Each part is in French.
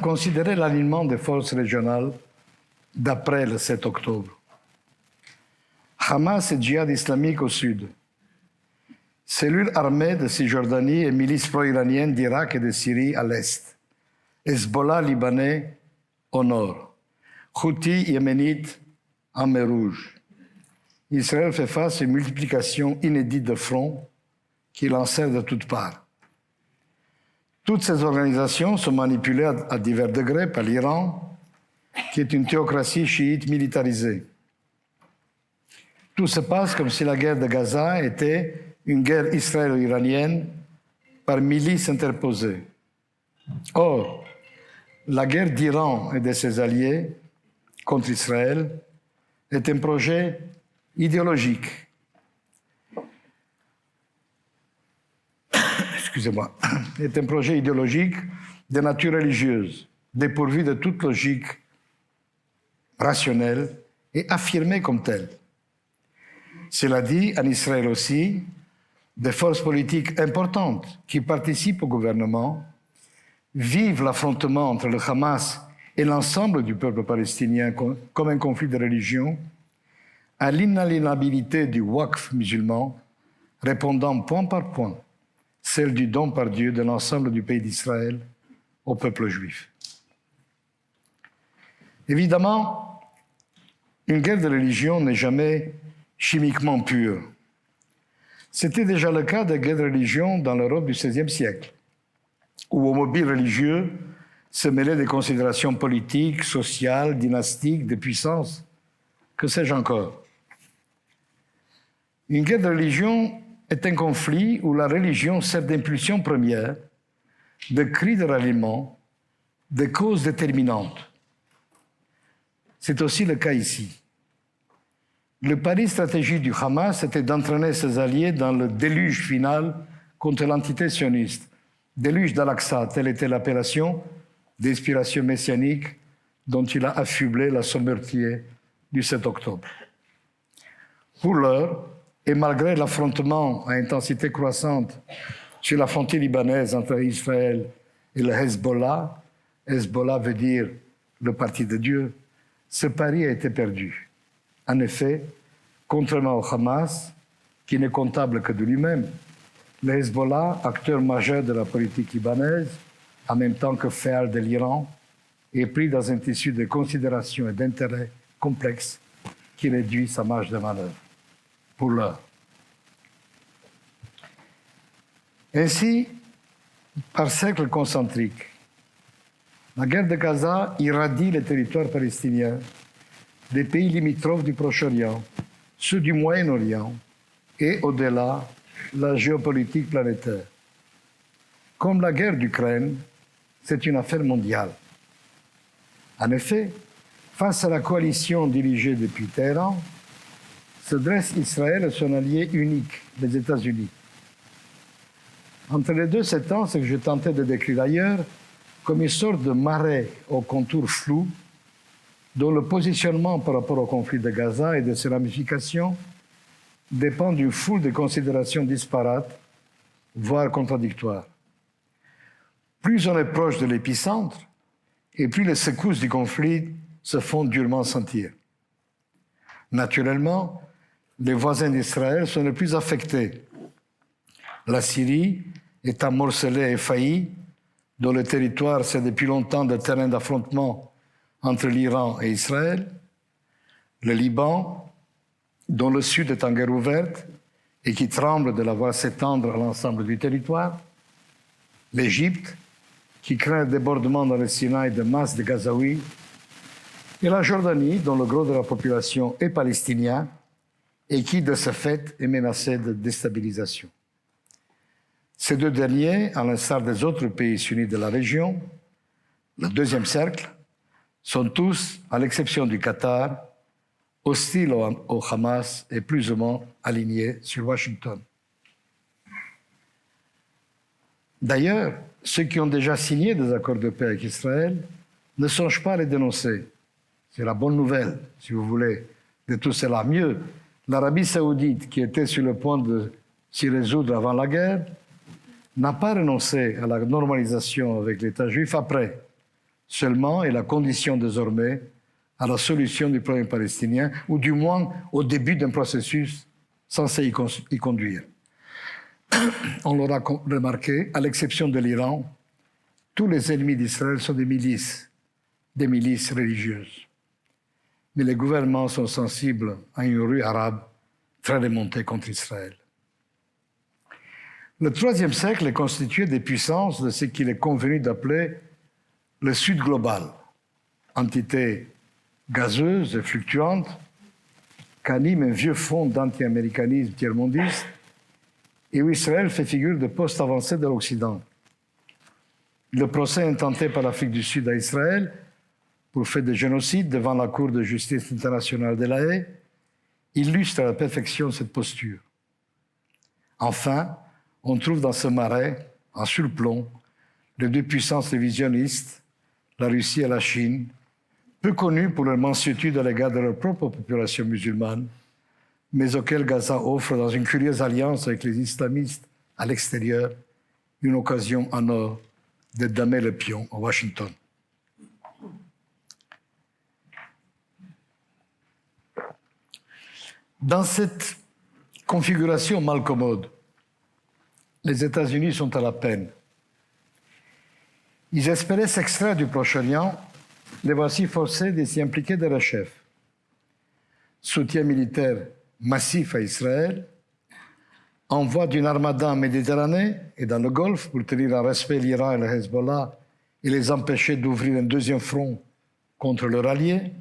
considérez l'alignement des forces régionales d'après le 7 octobre. Hamas et Djihad islamique au sud. Cellules armées de Cisjordanie et milices pro-iraniennes d'Irak et de Syrie à l'est. Hezbollah libanais au nord. Houthis yéménites en mer Rouge. Israël fait face à une multiplication inédite de fronts qui l'enserrent de toutes parts. Toutes ces organisations sont manipulées à divers degrés par l'Iran, qui est une théocratie chiite militarisée. Tout se passe comme si la guerre de Gaza était une guerre israélo-iranienne par milices interposées. Or, la guerre d'Iran et de ses alliés contre Israël est un projet idéologique. Excusez-moi, est un projet idéologique de nature religieuse, dépourvu de toute logique rationnelle et affirmé comme tel. Cela dit, en Israël aussi, des forces politiques importantes qui participent au gouvernement vivent l'affrontement entre le Hamas et l'ensemble du peuple palestinien comme un conflit de religion, à l'inaliénabilité du Waqf musulman, répondant point par point, celle du don par Dieu de l'ensemble du pays d'Israël au peuple juif. Évidemment, une guerre de religion n'est jamais chimiquement pure. C'était déjà le cas des guerres de religion dans l'Europe du XVIe siècle, où aux mobiles religieux se mêlaient des considérations politiques, sociales, dynastiques, de puissance, que sais-je encore. Une guerre de religion est un conflit où la religion sert d'impulsion première, de cri de ralliement, de cause déterminante. C'est aussi le cas ici. Le pari stratégique du Hamas était d'entraîner ses alliés dans le déluge final contre l'entité sioniste. Déluge d'Al-Aqsa, telle était l'appellation d'inspiration messianique dont il a affublé la sommeurtier du 7 octobre. Pour l'heure, et malgré l'affrontement à intensité croissante sur la frontière libanaise entre Israël et le Hezbollah, Hezbollah veut dire le parti de Dieu, ce pari a été perdu. En effet, contrairement au Hamas, qui n'est comptable que de lui-même, le Hezbollah, acteur majeur de la politique libanaise, en même temps que féal de l'Iran, est pris dans un tissu de considérations et d'intérêts complexes qui réduit sa marge de manœuvre. Pour l'heure. Ainsi, par cercle concentrique, la guerre de Gaza irradie les territoires palestiniens, des pays limitrophes du Proche-Orient, ceux du Moyen-Orient et, au-delà, la géopolitique planétaire. Comme la guerre d'Ukraine, c'est une affaire mondiale. En effet, face à la coalition dirigée depuis Téhéran, se dresse Israël et son allié unique, les États-Unis. Entre les deux s'étend ce que je tentais de décrire ailleurs comme une sorte de marais aux contours flous dont le positionnement par rapport au conflit de Gaza et de ses ramifications dépend d'une foule de considérations disparates, voire contradictoires. Plus on est proche de l'épicentre, et plus les secousses du conflit se font durement sentir. Naturellement, les voisins d'Israël sont les plus affectés. La Syrie est morcelée et faillie, dont le territoire c'est depuis longtemps de terrain d'affrontement entre l'Iran et Israël. Le Liban, dont le sud est en guerre ouverte et qui tremble de la voir s'étendre à l'ensemble du territoire. L'Égypte, qui craint le débordement dans le Sinaï de masses de Gazaouis. Et la Jordanie, dont le gros de la population est palestinien et qui, de ce fait, est menacé de déstabilisation. Ces deux derniers, à l'instar des autres pays sunnites de la région, le deuxième cercle, sont tous, à l'exception du Qatar, hostiles au Hamas et plus ou moins alignés sur Washington. D'ailleurs, ceux qui ont déjà signé des accords de paix avec Israël ne songent pas à les dénoncer. C'est la bonne nouvelle, si vous voulez, de tout cela. Mieux, l'Arabie saoudite, qui était sur le point de s'y résoudre avant la guerre, n'a pas renoncé à la normalisation avec l'État juif après, seulement est la condition désormais à la solution du problème palestinien, ou du moins au début d'un processus censé y conduire. On l'aura remarqué, à l'exception de l'Iran, tous les ennemis d'Israël sont des milices religieuses. Mais les gouvernements sont sensibles à une rue arabe très remontée contre Israël. Le IIIe siècle est constitué des puissances de ce qu'il est convenu d'appeler le Sud global, entité gazeuse et fluctuante qu'anime un vieux fond d'anti-américanisme tiers-mondiste et où Israël fait figure de poste avancé de l'Occident. Le procès intenté par l'Afrique du Sud à Israël pour fait de génocide devant la Cour de justice internationale de La Haye illustre à la perfection cette posture. Enfin, on trouve dans ce marais, en surplomb, les deux puissances révisionnistes, la Russie et la Chine, peu connues pour leur mansuétude à l'égard de leur propre population musulmane, mais auxquelles Gaza offre, dans une curieuse alliance avec les islamistes à l'extérieur, une occasion en or de damer le pion à Washington. Dans cette configuration mal commode, les États-Unis sont à la peine. Ils espéraient s'extraire du Proche-Orient, les voici forcés de s'y impliquer de leur chef. Soutien militaire massif à Israël, envoi d'une armada en Méditerranée et dans le Golfe pour tenir en respect l'Iran et le Hezbollah et les empêcher d'ouvrir un deuxième front contre leur allié,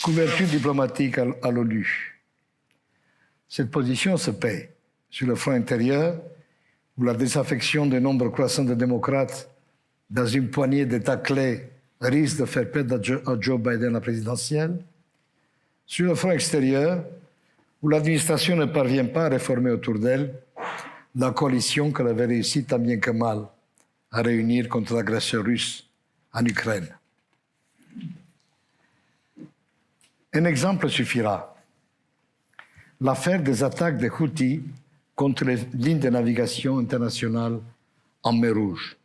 couverture diplomatique à l'ONU. Cette position se paie sur le front intérieur, où la désaffection des nombres croissants de démocrates dans une poignée d'États clés risque de faire perdre à Joe Biden la présidentielle, sur le front extérieur, où l'administration ne parvient pas à réformer autour d'elle la coalition qu'elle avait réussi tant bien que mal à réunir contre l'agresseur russe en Ukraine. Un exemple suffira. L'affaire des attaques des Houthis contre les lignes de navigation internationales en mer Rouge.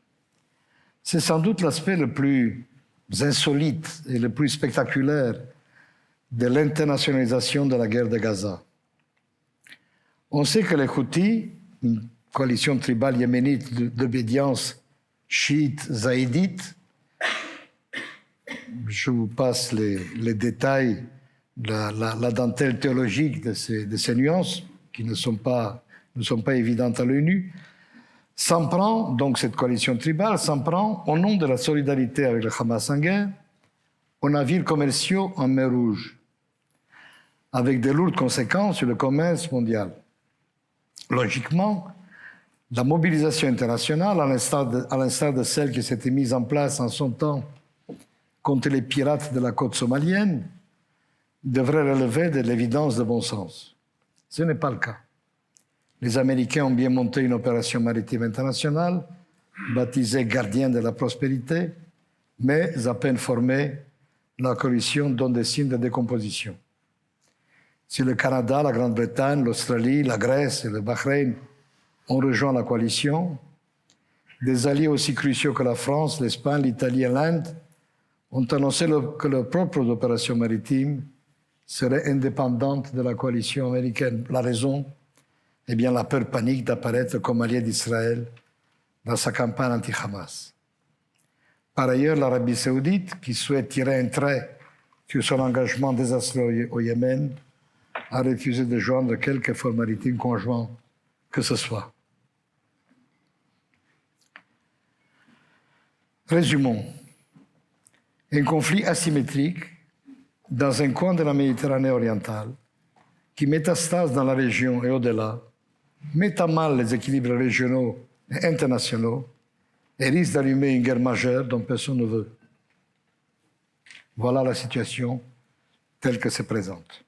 C'est sans doute l'aspect le plus insolite et le plus spectaculaire de l'internationalisation de la guerre de Gaza. On sait que les Houthis, une coalition tribale yéménite d'obédience chiite zaïdite, je vous passe les détails, la dentelle théologique de ces nuances qui ne sont pas évidentes à l'œil nu, s'en prend, donc cette coalition tribale, s'en prend au nom de la solidarité avec le Hamas en guerre, aux navires commerciaux en mer Rouge, avec de lourdes conséquences sur le commerce mondial. Logiquement, la mobilisation internationale, à l'instar de celle qui s'était mise en place en son temps contre les pirates de la côte somalienne, devrait relever de l'évidence de bon sens. Ce n'est pas le cas. Les Américains ont bien monté une opération maritime internationale, baptisée Gardien de la prospérité, mais à peine formée, la coalition donne des signes de décomposition. Si le Canada, la Grande-Bretagne, l'Australie, la Grèce et le Bahreïn ont rejoint la coalition, des alliés aussi cruciaux que la France, l'Espagne, l'Italie et l'Inde ont annoncé que leurs propres opérations maritimes seraient indépendantes de la coalition américaine. La raison, eh bien, la peur panique d'apparaître comme allié d'Israël dans sa campagne anti-Hamas. Par ailleurs, l'Arabie saoudite, qui souhaite tirer un trait sur son engagement désastreux au Yémen, a refusé de joindre quelque effort maritime conjoint que ce soit. Résumons. Un conflit asymétrique dans un coin de la Méditerranée orientale qui métastase dans la région et au-delà, met à mal les équilibres régionaux et internationaux et risque d'allumer une guerre majeure dont personne ne veut. Voilà la situation telle que se présente.